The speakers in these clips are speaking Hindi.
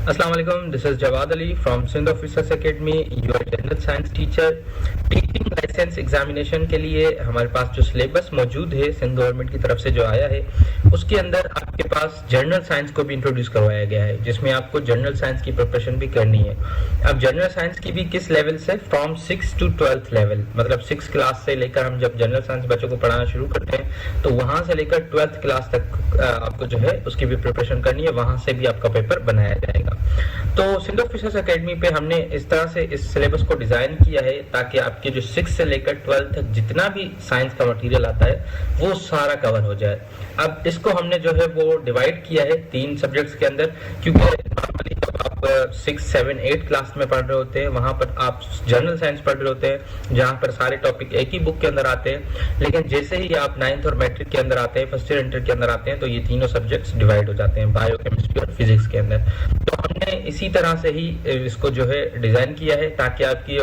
Assalamu alaikum. This is Jawad Ali from Sindh Officers Academy, your general science teacher. Teaching licence examination के लिए हमारे पास जो सिलेबस मौजूद है सिंध गवर्नमेंट की तरफ से जो आया है, उसके अंदर आपके पास जनरल साइंस को भी इंट्रोड्यूस करवाया गया है, जिसमें आपको जनरल साइंस की प्रिपरेशन भी करनी है। अब जनरल साइंस की भी किस लेवल से, फ्रॉम 6 to 12th लेवल, मतलब 6 क्लास से लेकर हम जब जनरल साइंस बच्चों को पढ़ाना शुरू करते हैं तो वहां से लेकर 12th क्लास तक आपको जो है उसकी भी प्रिपरेशन करनी है, वहां से भी आपका पेपर बनाया जाएगा। तो सिंध ऑफिसर्स एकेडमी पे हमने इस तरह से इस सिलेबस को डिजाइन किया है ताकि आपके जो 6 से लेकर 12 तक जितना भी साइंस का मटेरियल आता है वो सारा कवर हो जाए। अब इसको हमने जो है वो डिवाइड किया है 3 सब्जेक्ट्स के अंदर, क्योंकि नॉर्मली जब आप 6, 7, 8 क्लास में पढ़ रहे होते हैं वहां पर आप जनरल साइंस पढ़ रहे होते हैं जहां पर सारे टॉपिक एक ही बुक के अंदर आते हैं, लेकिन जैसे ही आप 9th और मैट्रिक के अंदर आते हैं, फर्स्ट ईयर इंटर के अंदर आते हैं, तो ये तीनों सब्जेक्ट्स डिवाइड हो जाते हैं बायो, केमिस्ट्री और फिजिक्स के अंदर। तो हमने इसी तरह से ही इसको जो है डिजाइन किया है ताकि आपकी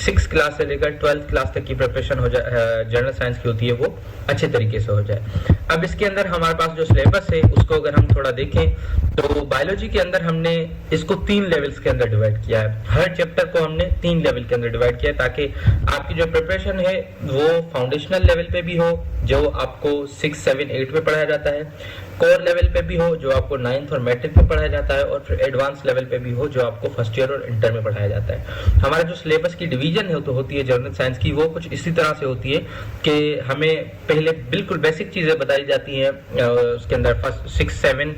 6 क्लास से लेकर 12th क्लास तक की प्रिपरेशन हो जाए, जनरल साइंस की होती है, वो अच्छे तरीके से हो जाए। अब इसके अंदर हमारे पास जो सिलेबस है उसको अगर हम थोड़ा देखें तो बायोलॉजी के अंदर हमने इसको 3 लेवल्स के अंदर डिवाइड किया है। हर चैप्टर को हमने 3 लेवल के अंदर डिवाइड किया है ताकि आपकी जो प्रिपरेशन है वो फाउंडेशनल लेवल पे भी हो, जो आपको 6, 7, 8 में पढ़ाया जाता है, कोर लेवल पे भी हो जो आपको 9th और मैट्रिक में पढ़ाया जाता है, और फिर एडवांस लेवल पे भी हो जो आपको फर्स्ट ईयर और इंटर में पढ़ाया जाता है। हमारा जो सिलेबस की डिवीजन है तो होती है जनरल साइंस की, वो कुछ इसी तरह से होती है कि हमें पहले बिल्कुल बेसिक चीजें बताई जाती हैं, उसके अंदर फर्स्ट 6, 7,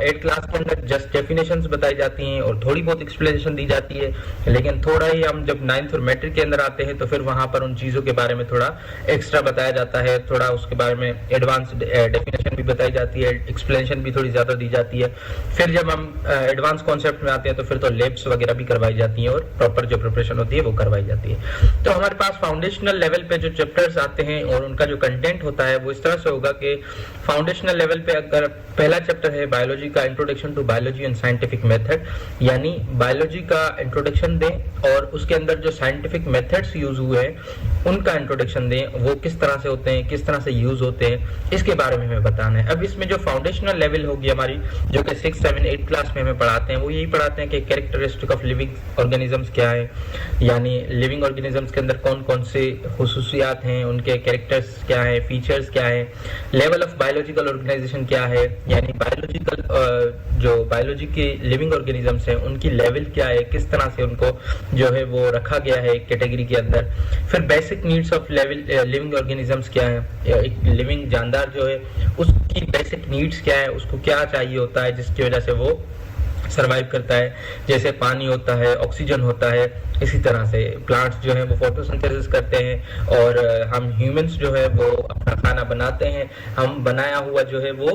8 क्लास के अंदर जस्ट डेफिनेशंस बताई जाती हैं और थोड़ी बहुत एक्सप्लेनेशन दी जाती है, लेकिन थोड़ा ही हम जब 9th और मैट्रिक के अंदर आते हैं तो फिर वहां पर उन चीजों के बारे में थोड़ा एक्स्ट्रा बताया जाता है, थोड़ा उसके बारे में एडवांस डेफिनेशन भी बताई जाती है, एक्सप्लेनेशन भी थोड़ी ज्यादा दी जाती है। फिर जब हम एडवांस कॉन्सेप्ट में आते हैं तो फिर तो लैब्स वगैरह भी करवाई जाती हैं और प्रॉपर जो प्रिपरेशन होती है वो करवाई जाती है। तो हमारे पास फाउंडेशनल लेवल पे जो चैप्टर्स आते हैं और उनका जो कंटेंट होता है वो इस तरह से होगा कि फाउंडेशनल लेवल पे अगर पहला चैप्टर है बायोलॉजी का, introduction to biology and scientific method, यानी बायोलॉजी का इंट्रोडक्शन दें और उसके अंदर जो साइंटिफिक मेथड्स यूज हुए हैं उनका इंट्रोडक्शन दें, वो किस तरह से होते हैं, किस तरह से यूज होते हैं, इसके बारे में हमें बताना है। अब इसमें जो फाउंडेशनल लेवल होगी हमारी, जो कि 6, 7, 8 क्लास में हमें पढ़ाते हैं, वो यही पढ़ाते हैं कि कैरेक्टरिस्टिक ऑफ लिविंग ऑर्गेनिजम्स क्या है, यानी लिविंग ऑर्गेनिजम्स के अंदर कौन कौन से खुसूसियात हैं, उनके कैरेक्टर्स क्या है, फीचर्स क्या है, लेवल ऑफ बायोलॉजिकल ऑर्गेनाइजेशन क्या है, यानी बायोलॉजिकल जो बायोलॉजी के लिविंग ऑर्गेनिजम्स हैं उनकी लेवल क्या है, किस तरह से उनको जो है वो रखा गया है एक कैटेगरी के अंदर। फिर basic needs of living organisms क्या है, एक लिविंग जानदार जो है उसकी बेसिक नीड्स क्या है, उसको क्या चाहिए होता है जिसकी वजह से वो सरवाइव करता है, जैसे पानी होता है, ऑक्सीजन होता है, इसी तरह से प्लांट्स जो है वो फोटोसिंथेसिस करते हैं और हम ह्यूमंस जो है वो अपना खाना बनाते हैं, हम बनाया हुआ जो है वो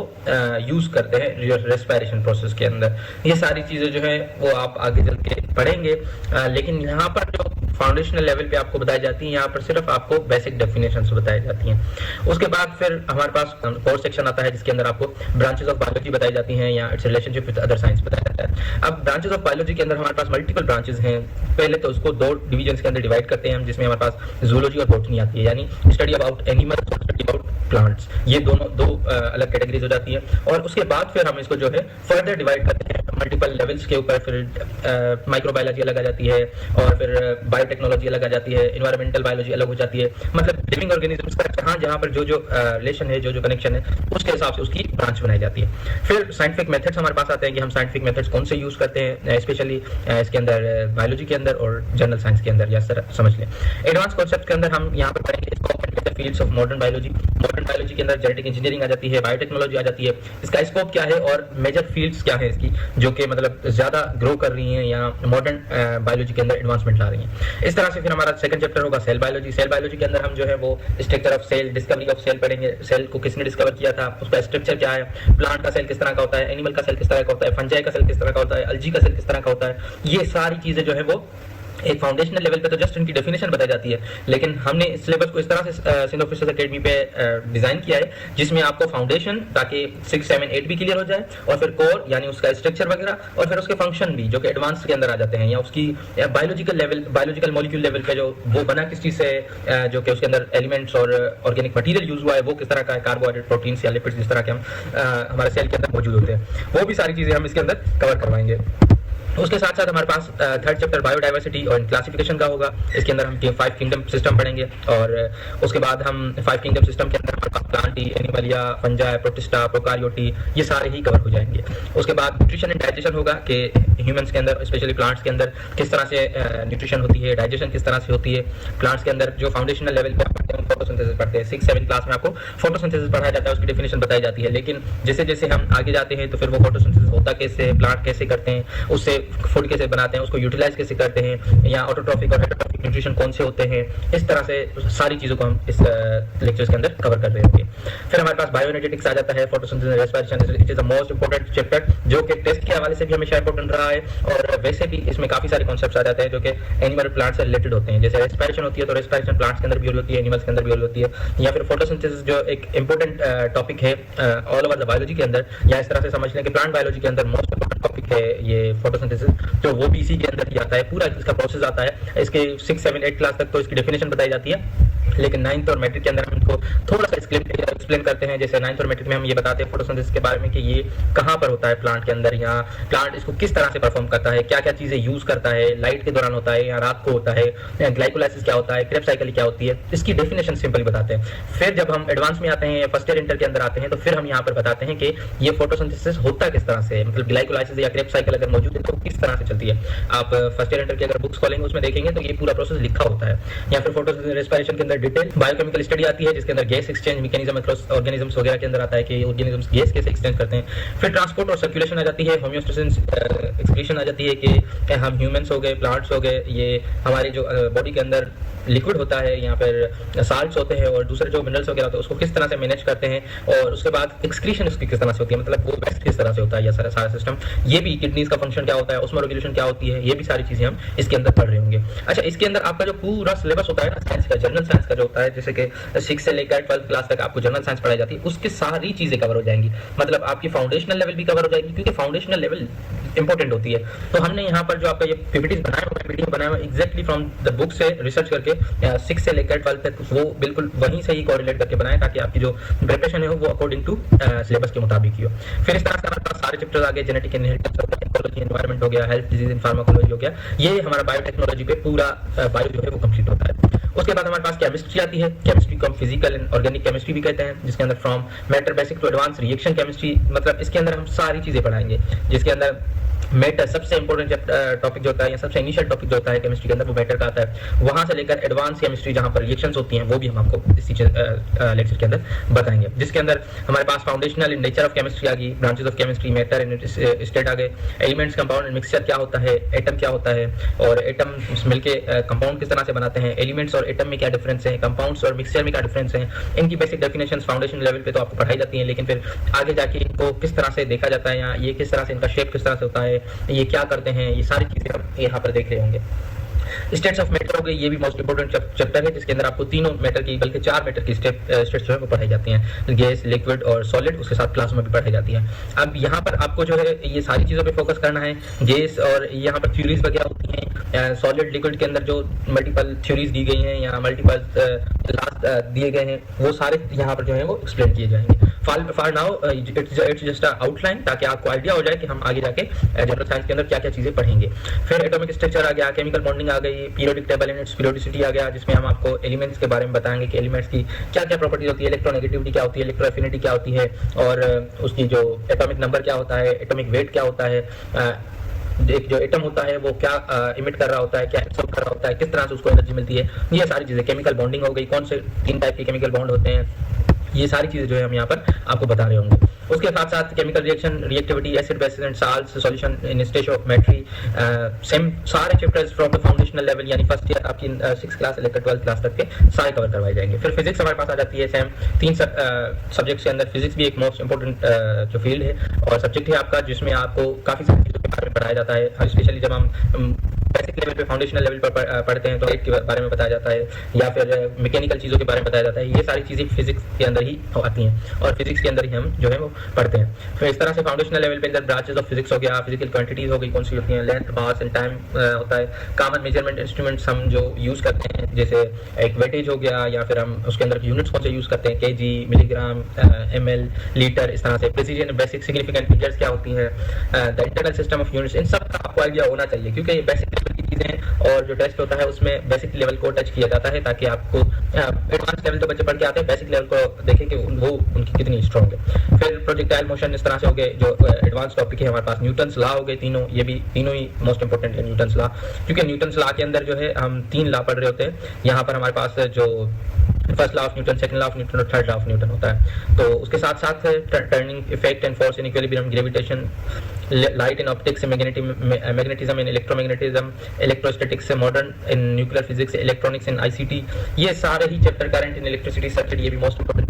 यूज करते हैं रेस्पिरेशन प्रोसेस के अंदर। ये सारी चीजें जो है वो आप आगे चल के पढ़ेंगे, लेकिन यहाँ पर जो फाउंडेशनल लेवल पे आपको बताई जाती है, यहाँ पर सिर्फ आपको बेसिक डेफिनेशंस बताई जाती हैं। उसके बाद फिर हमारे पास कोर सेक्शन आता है जिसके अंदर आपको ब्रांचेस ऑफ बायोलॉजी बताई जाती हैं या it's relationship with other science बताया जाता है। अब ब्रांचेस ऑफ बायोलॉजी के अंदर हमारे पास मल्टीपल ब्रांचेस हैं। पहले तो उसको 2 डिवीजन के अंदर डिवाइड करते हैं हम, जिसमें हमारे पास जूलॉजी और बॉटनी आती है, यानी स्टडी अबाउट एनिमल्स और स्टडी अबाउट प्लांट्स। ये दोनों 2 अलग कैटेगरीज हो जाती है और उसके बाद फिर हम इसको जो है फर्दर डिवाइड करते हैं मल्टीपल लेवल्स के ऊपर। फिर माइक्रोबायोलॉजी अलग आ जाती है और फिर बायोटेक्नोलॉजी अलग आ जाती है, एनवायरमेंटल बायोलॉजी अलग हो जाती है, मतलब लिविंग ऑर्गेनिजम्स का जहां जहां पर जो जो रिलेशन है, जो जो कनेक्शन है, उसके हिसाब से उसकी ब्रांच बनाई जाती है। फिर साइंटिफिक मेथड्स हमारे पास आते हैं कि हम साइंटिफिक मेथड्स कौन से यूज करते हैं, स्पेशली इसके अंदर बायोलॉजी के अंदर और जनरल साइंस के अंदर, या समझ लें। एडवांस कॉन्सेप्ट के अंदर हम यहाँ पर पढ़ेंगे scope and fields of modern biology. Modern biology के अंदर जेनेटिक इंजीनियरिंग आ जाती है, बायोटेक्नोलॉजी आ जाती है, इसका स्कोप क्या है और मेजर फील्ड्स क्या है इसकी, जो कि मतलब ज्यादा ग्रो कर रही हैं या मॉडर्न बायोलॉजी के अंदर एडवांसमेंट ला रही हैं। इस तरह से फिर हमारा सेकंड चैप्टर होगा सेल बायोलॉजी। सेल बायोलॉजी के अंदर हम जो है वो structure of cell, discovery of cell पढ़ेंगे, सेल को किसने डिस्कवर किया था, उसका स्ट्रक्चर क्या है, प्लांट का सेल किस तरह का होता है, एनिमल का सेल किस तरह का होता है, फंजाई का सेल किस तरह का होता है, अलजी का सेल किस तरह का होता है। ये सारी चीजें जो है वो एक फाउंडेशनल लेवल पे तो जस्ट इनकी डेफिनेशन बताई जाती है, लेकिन हमने इस सिलेबस को इस तरह से सिंध ऑफिसर्स एकेडमी पे डिजाइन किया है जिसमें आपको फाउंडेशन ताकि 6, 7, 8 भी क्लियर हो जाए, और फिर कोर यानी उसका स्ट्रक्चर वगैरह, और फिर उसके फंक्शन भी जो कि एडवांस के अंदर आ जाते हैं, या उसकी biological level, biological molecule level पे जो वो बना किस चीज से, जो कि उसके अंदर एलिमेंट्स और ऑर्गेनिक मटीरियल यूज हुआ है वो किस तरह का है, कार्बोहाइड्रेट, प्रोटीन्स या लिपिड्स जिस तरह के हम हमारे सेल के अंदर मौजूद होते हैं, वो भी सारी चीजें हम इसके अंदर कवर करवाएंगे। उसके साथ साथ हमारे पास थर्ड चैप्टर बायोडाइवर्सिटी और क्लासिफिकेशन का होगा। इसके अंदर हम 5 किंगडम सिस्टम पढ़ेंगे और उसके बाद हम 5 किंगडम सिस्टम के अंदर हमारे पास प्लांटी, एनिमलिया, फंजाई, प्रोटिस्टा, प्रोकारियोटी, ये सारे ही कवर हो जाएंगे। उसके बाद न्यूट्रिशन एंड डाइजेशन होगा कि ह्यूमंस के अंदर, स्पेशली प्लांट्स के अंदर किस तरह से न्यूट्रिशन होती है, डाइजेशन किस तरह से होती है। प्लांट्स के अंदर जो फाउंडेशनल लेवल पे आप पढ़ते हैं फोटोसिंथेसिस पढ़ते हैं, 6-7 क्लास में आपको फोटोसिंथेसिस पढ़ाया जाता है, उसकी डेफिनेशन बताई जाती है। लेकिन जैसे जैसे हम आगे जाते हैं तो फिर वो फोटोसिंथेसिस होता कैसे, प्लांट कैसे करते हैं, उससे फूड कैसे बनाते हैं, उसको यूटिलाइज कैसे करते हैं, या ऑटोट्रॉफिक और हेटेरोट्रॉफिक न्यूट्रिशन कौन से होते हैं, इस तरह से सारी चीजों को हम इस लेक्चर्स के अंदर कवर कर रहे होंगे। फिर हमारे पास बायोएनर्जेटिक्स आ जाता है, photosynthesis and respiration, it is the most important chapter जो कि टेस्ट के हवाले से भी हमेशा इंपोर्टेंट रहा है, और वैसे भी इसमें काफी सारे कॉन्सेप्ट्स आ जाते हैं जो कि एनिमल प्लांट से रिलेटेड होते हैं। जैसे रेस्पिरेशन होती है तो रेस्पिरेशन प्लांट्स के अंदर भी होती है, एनिमल्स के अंदर भी होती है, या फिर फोटोसिंथेसिस जो एक इंपोर्टेंट टॉपिक है ऑल ओवर द बायोलॉजी के अंदर, या इस तरह से समझ लें कि प्लांट बायोलॉजी के अंदर मोस्ट इंपोर्टेंट टॉपिक है ये फोटोसिंथेसिस, तो वो भी इसी के अंदर ही आता है। पूरा इसका प्रोसेस आता है। इसके 6, 7, 8 क्लास तक तो इसकी डेफिनेशन बताई जाती है, लेकिन 9th और मैट्रिक के अंदर हम इनको थोड़ा सा एक्सप्लेन करते हैं। जैसे 9th और मैट्रिक में हम ये बताते हैं फोटोसिंथेसिस के बारे में कि ये कहाँ पर होता है प्लांट के अंदर, या प्लांट इसको किस तरह से परफॉर्म करता है, क्या क्या चीजें यूज करता है, लाइट के दौरान होता है या रात को होता है, ग्लाइकोलाइसिस क्या होता है, क्रेब्स साइकिल क्या होती है, इसकी डेफिनेशन सिंपली बताते हैं। फिर जब हम एडवांस में आते हैं, फर्स्ट ईयर इंटर के अंदर आते हैं, तो फिर हम यहाँ पर बताते हैं कि ये फोटोसिंथेसिस होता किस तरह से, मतलब ग्लाइकोलाइसिस या क्रेब्स साइकिल अगर मौजूद है तो किस तरह से चलती है। आप फर्स्ट ईयर इंटर की अगर बुक्स खोलेंगे उसमें देखेंगे तो ये पूरा प्रोसेस लिखा होता है। या फिर फोटोसिंथेसिस रेस्पिरेशन के अंदर डिटेल बायोकेमिकल स्टडी आती है, जिसके अंदर gas exchange mechanism across organisms वगैरह के अंदर आता है कि ऑर्गेनिजम्स गैस कैसे एक्सचेंज करते हैं। फिर ट्रांसपोर्ट और सर्कुलेशन आ जाती है, होम्योस्टेसिस एक्सक्रीशन आ जाती है कि हम ह्यूमंस हो गए, प्लांट्स हो गए, ये हमारे जो बॉडी के अंदर लिक्विड होता है, यहाँ पर साल्ट्स होते हैं और दूसरे जो मिनरल्स वगैरह होते हैं उसको किस तरह से मैनेज करते हैं, और उसके बाद एक्सक्रीशन उसकी किस तरह से होती है, मतलब वो वेस्ट किस तरह से होता है, यह सारा सिस्टम, ये भी किडनीज का फंक्शन क्या होता है, उसमें रेगुलेशन क्या होती है, ये भी सारी चीजें हम इसके अंदर पढ़ रहे होंगे। अच्छा, इसके अंदर आपका जो पूरा सिलेबस होता है ना साइंस का, जनरल साइंस का जो होता है, जैसे कि 6 से लेकर 12th क्लास तक आपको जनरल साइंस पढ़ाई जाती है, उसकी सारी चीजें कवर हो जाएंगी। मतलब आपकी फाउंडेशनल लेवल भी कवर हो जाएगी, क्योंकि फाउंडेशनल लेवल इंपॉर्टेंट होती है। तो हमने यहाँ पर जो आपका ये पीपीटीज बनाया हुआ है, वीडियो बनाया हुआ है, एग्जैक्टली फ्रॉम द बुक से रिसर्च करके 6 से लेकर 12 तक वो बिल्कुल वहीं से ही कोरिलेट करके बनाए, ताकि आपकी जो प्रिपरेशन है वो अकॉर्डिंग टू सिलेबस के मुताबिक ही हो। फिर इस तरह से हमारे पास सारे चैप्टर्स आ गए, जेनेटिक इनहेरिटेंस हो गया, इकोलॉजी एनवायरनमेंट हो गया, हेल्थ डिजीज एंड फार्माकोलॉजी हो गया, ये हमारा बायोटेक्नोलॉजी पे पूरा बायो जो है वो कंप्लीट होता है। उसके बाद हमारे पास केमिस्ट्री आती है, केमिस्ट्री को हम फिजिकल एंड ऑर्गेनिक केमिस्ट्री भी कहते हैं, जिसके अंदर from matter basic to advance reaction chemistry, मतलब इसके अंदर हम सारी चीजें पढ़ाएंगे, जिसके अंदर मैटर सबसे इंपॉर्टेंट टॉपिक जो होता है, या सबसे इनिशियल टॉपिक जो होता है केमिस्ट्री के अंदर, वो मैटर का आता है। वहां से लेकर एडवांस केमिस्ट्री जहां पर रिएक्शंस होती हैं, वो भी हम आपको इसी लेक्चर के अंदर बताएंगे, जिसके अंदर हमारे पास foundational in nature of chemistry आ गई, branches of chemistry, matter and state आ गए, एलिमेंट्स, कंपाउंड एंड मिक्सचर क्या होता है, एटम क्या होता है, और एटम मिलके कंपाउंड किस तरह से बनाते हैं, एलिमेंट्स और एटम में क्या डिफरेंस है, कंपाउंड्स और मिक्सचर में क्या डिफरेंस है, इनकी बेसिक डेफिनेशंस फाउंडेशन लेवल पे तो आपको पढ़ाई जाती है, लेकिन फिर आगे जाके इनको किस तरह से देखा जाता है, या ये किस तरह से इनका शेप किस तरह से होता है, ये क्या करते हैं, ये सारी चीजें हम यहाँ पर देख रहे होंगे। स्टेट्स ऑफ मैटर हो गई, ये भी मोस्ट इंपोर्टेंट चैप्टर है, जिसके अंदर आपको तीनों मैटर की, बल्कि 4 मैटर की स्टेट्स जो है वो पढ़ाई जाती हैं, गैस, लिक्विड और सॉलिड, उसके साथ क्लास में भी पढ़ाई जाती है। अब यहाँ पर आपको जो है ये सारी चीजों पे फोकस करना है, गैस और यहाँ पर थ्योरीज वगैरह होती हैं, सॉलिड लिक्विड के अंदर जो मल्टीपल थ्योरीज दी गई हैं या मल्टीपल लास्ट दिए गए हैं, वो सारे यहाँ पर जो है वो एक्सप्लेन किए जाएंगे। For now it's just outline, ताकि आपको आइडिया हो जाए कि हम आगे जाके जनरल साइंस के अंदर क्या क्या चीजें पढ़ेंगे। फिर एटॉमिक स्ट्रक्चर आ गया, केमिकल बॉन्डिंग आ गई, periodic table and its periodicity आ गया, जिसमें हम आपको एलिमेंट्स के बारे में बताएंगे कि एलिमेंट्स की क्या क्या प्रॉपर्टीज होती है, इलेक्ट्रोनेगेटिविटी क्या होती है, इलेक्ट्रोएफिनिटी क्या होती है, और उसकी जो एटॉमिक नंबर क्या होता है, एटॉमिक वेट क्या होता है, एक जो एटम होता है वो क्या इमिट कर रहा होता है, क्या एब्सॉर्ब कर रहा होता है, किस तरह से उसको एनर्जी मिलती है, ये सारी चीजें। केमिकल बॉन्डिंग हो गई, कौन से 3 टाइप के केमिकल बॉन्ड होते हैं, ये सारी चीजें जो है हम यहाँ पर आपको बता रहे होंगे। उसके साथ साथ chemical reaction, reactivity, acid bases and salts, solution in state of matter, same सारे chapters from the foundational level, यानी फर्स्ट ईयर आपकी 6 क्लास से लेकर 12th क्लास तक के सारे कवर करवाए जाएंगे। फिर फिजिक्स हमारे पास आ जाती है, सेम 3 सब्जेक्ट्स के अंदर फिजिक्स भी एक मोस्ट इंपोर्टेंट जो फील्ड है और सब्जेक्ट है आपका, जिसमें आपको काफी सारी चीजों के बारे में पढ़ाया जाता है, स्पेशली जब हम बेसिक लेवल पे, फाउंडेशनल लेवल पर पढ़ते हैं तो लाइट के बारे में बताया जाता है, या फिर मैकेनिकल चीज़ों के बारे में बताया जाता है। ये सारी चीज़ें फिजिक्स के अंदर ही आती हैं और फिजिक्स के अंदर ही हम जो है वो पढ़ते हैं। फिर इस तरह से फाउंडेशनल लेवल पे ब्रांचेस ऑफ फिजिक्स हो गया, फिजिकल क्वांटिटीज हो गई, कौन सी होती हैं, लेंथ, मास एंड टाइम होता है। कॉमन मेजरमेंट इंस्ट्रूमेंट्स हम जो यूज़ करते हैं, जैसे एक वेटेज हो गया, या फिर हम उसके अंदर यूनिट्स कौन से यूज़ करते हैं, केजी, मिलीग्राम, ml, लीटर, इस तरह से। प्रिसीजन, बेसिक सिग्निफिकेंट फिगर्स क्या होती हैं, the internal system of units, इन सब का आपको आइडिया होना चाहिए, क्योंकि ये बेसिक लेवल की चीज़ें हैं और जो टेस्ट होता है उसमें बेसिक लेवल को टच किया जाता है, ताकि आपको एडवांस लेवल तो बच्चे पढ़ के आते हैं, बेसिक लेवल को देखें कि वो उनकी कितनी स्ट्रॉन्ग है। फिर प्रोजेक्टाइल मोशन, इस तरह से हो गए जो एडवांस टॉपिक है हमारे पास। न्यूटन्स लॉ हो गए तीनों, ये भी तीनों ही मोस्ट इंपॉर्टेंट है न्यूटन्स लॉ, क्योंकि न्यूटन्स लॉ के अंदर जो है हम 3 लॉ पढ़ रहे होते हैं। यहाँ पर हमारे पास जो first law of Newton, second law of Newton और थर्ड लॉ ऑफ न्यूटन होता है। तो उसके साथ साथ turning effect and force in equilibrium, gravitation, light in optics, magnetism in electromagnetism, electrostatics, modern in nuclear physics, electronics in ICT, ये सारे ही chapter, current in electricity circuit, ये भी मोस्ट इंपॉर्टेंट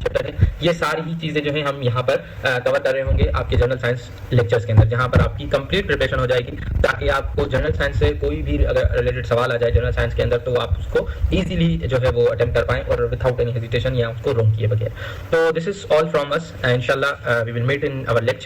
चैप्टर है। ये सारी ही चीजें जो है हम यहाँ पर कवर कर रहे होंगे आपके जनरल साइंस लेक्चर्स के अंदर, जहाँ पर आपकी कंप्लीट प्रिपरेशन हो जाएगी, ताकि आपको जनरल साइंस से कोई भी अगर रिलेटेड सवाल आ जाए जनरल साइंस के अंदर, तो आप उसको इजीली जो है वो अटेम्प्ट कर पाएं और विदाउट एनी हेजिटेशन या उसको रोक किए बगैर। तो this is all from us, इंशाल्लाह we will meet in our lecture.